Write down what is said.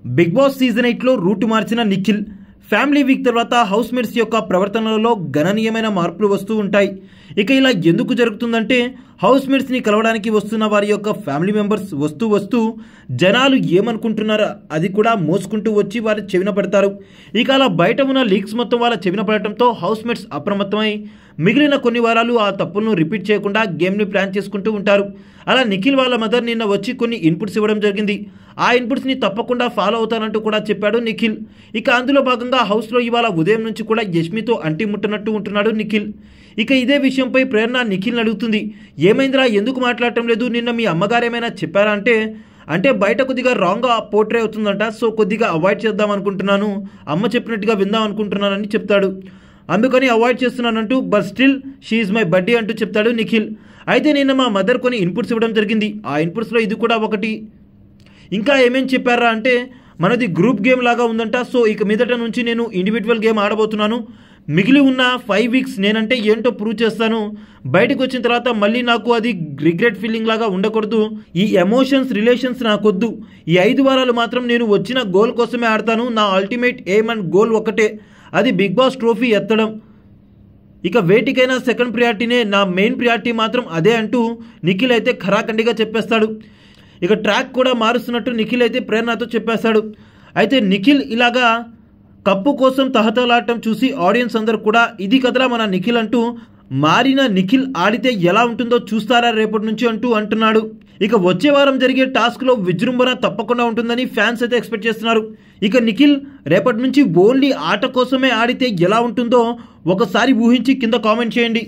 Big boss season 8లో route మార్చిన Nikhil family week తర్వాత house mates యొక్క ప్రవర్తనలో గణనీయమైన మార్పులు వస్తూ ఉంటాయి. ఇక ఇలా ఎందుకు జరుగుతుందంటే హౌస్ మేట్స్ని కలవడానికి వస్తున్న వారి యొక్క ఫ్యామిలీ మెంబర్స్ వస్తూ జనాలు ఏమనుకుంటున్నారో అది కూడా మోసుకుంటూ వచ్చి వారి చెవిన పడతారు. ఇక అలా బయట ఉన్న లీక్స్ మొత్తం వాళ్ళ చెవిన పడటంతో హౌస్ మేట్స్ అప్రమత్తమై మిగిలిన కొన్ని వారాలు ఆ తప్పులను రిపీట్ చేయకుండా గేమ్ని ప్లాన్ చేసుకుంటూ ఉంటారు. అలా నిఖిల్ వాళ్ళ మదర్ నిన్న వచ్చి కొన్ని ఇన్పుట్స్ ఇవ్వడం జరిగింది. ఆ ఇన్పుట్స్ని తప్పకుండా ఫాలో అవుతానంటూ కూడా చెప్పాడు నిఖిల్. ఇక అందులో భాగంగా హౌస్లో ఇవాళ ఉదయం నుంచి కూడా యష్మితో అంటి ముట్టనట్టు ఉంటున్నాడు నిఖిల్. ఇక ఇదే విషయంపై ప్రేరణ నిఖిల్ని అడుగుతుంది, ఏమైందిరా, ఎందుకు మాట్లాడటం లేదు, నిన్న మీ అమ్మగారు ఏమైనా చెప్పారా అంటే బయట కొద్దిగా రాంగ్గా పోర్ట్రే అవుతుందంట, సో కొద్దిగా అవాయిడ్ చేద్దాం అనుకుంటున్నాను, అమ్మ చెప్పినట్టుగా విందాం అనుకుంటున్నానని చెప్తాడు. అందుకని అవాయిడ్ చేస్తున్నానంటూ but still she is my buddy అంటూ చెప్తాడు నిఖిల్. అయితే నిన్న మా మదర్ కొన్ని ఇన్పుట్స్ ఇవ్వడం జరిగింది. ఆ ఇన్పుట్స్లో ఇది కూడా ఒకటి. ఇంకా ఏమేం చెప్పారా అంటే మనది గ్రూప్ గేమ్ లాగా ఉందంట, సో ఇక మీదట నుంచి నేను ఇండివిజువల్ గేమ్ ఆడబోతున్నాను, మిగిలి ఉన్న 5 వీక్స్ నేనంటే ఏంటో ప్రూవ్ చేస్తాను, బయటకు వచ్చిన తర్వాత మళ్ళీ నాకు అది రిగ్రెట్ ఫీలింగ్ లాగా ఉండకూడదు, ఈ ఎమోషన్స్ రిలేషన్స్ నాకొద్దు, ఈ 5 వారాలు మాత్రం నేను వచ్చిన గోల్ కోసమే ఆడతాను, నా అల్టిమేట్ ఎయిమ్ అండ్ గోల్ ఒకటే, అది బిగ్ బాస్ ట్రోఫీ ఎత్తడం, ఇక వేటికైనా సెకండ్ ప్రియారిటీనే, నా మెయిన్ ప్రియారిటీ మాత్రం అదే అంటూ నిఖిల్ అయితే ఖరాఖండిగా చెప్పేస్తాడు. ఇక ట్రాక్ కూడా మారుస్తున్నట్టు నిఖిల్ అయితే ప్రేరణతో చెప్పేస్తాడు. అయితే నిఖిల్ ఇలాగా కప్పు కోసం తహతలాడటం చూసి ఆడియన్స్ అందరూ కూడా ఇది కదరా మన నిఖిల్ అంటూ మారిన నిఖిల్ ఆడితే ఎలా ఉంటుందో చూస్తారా రేపటి నుంచి అంటున్నాడు. ఇక వచ్చే వారం జరిగే టాస్క్లో విజృంభణ తప్పకుండా ఉంటుందని ఫ్యాన్స్ అయితే ఎక్స్పెక్ట్ చేస్తున్నారు. ఇక నిఖిల్ రేపటి నుంచి ఓన్లీ ఆట కోసమే ఆడితే ఎలా ఉంటుందో ఒకసారి ఊహించి కింద కామెంట్ చేయండి.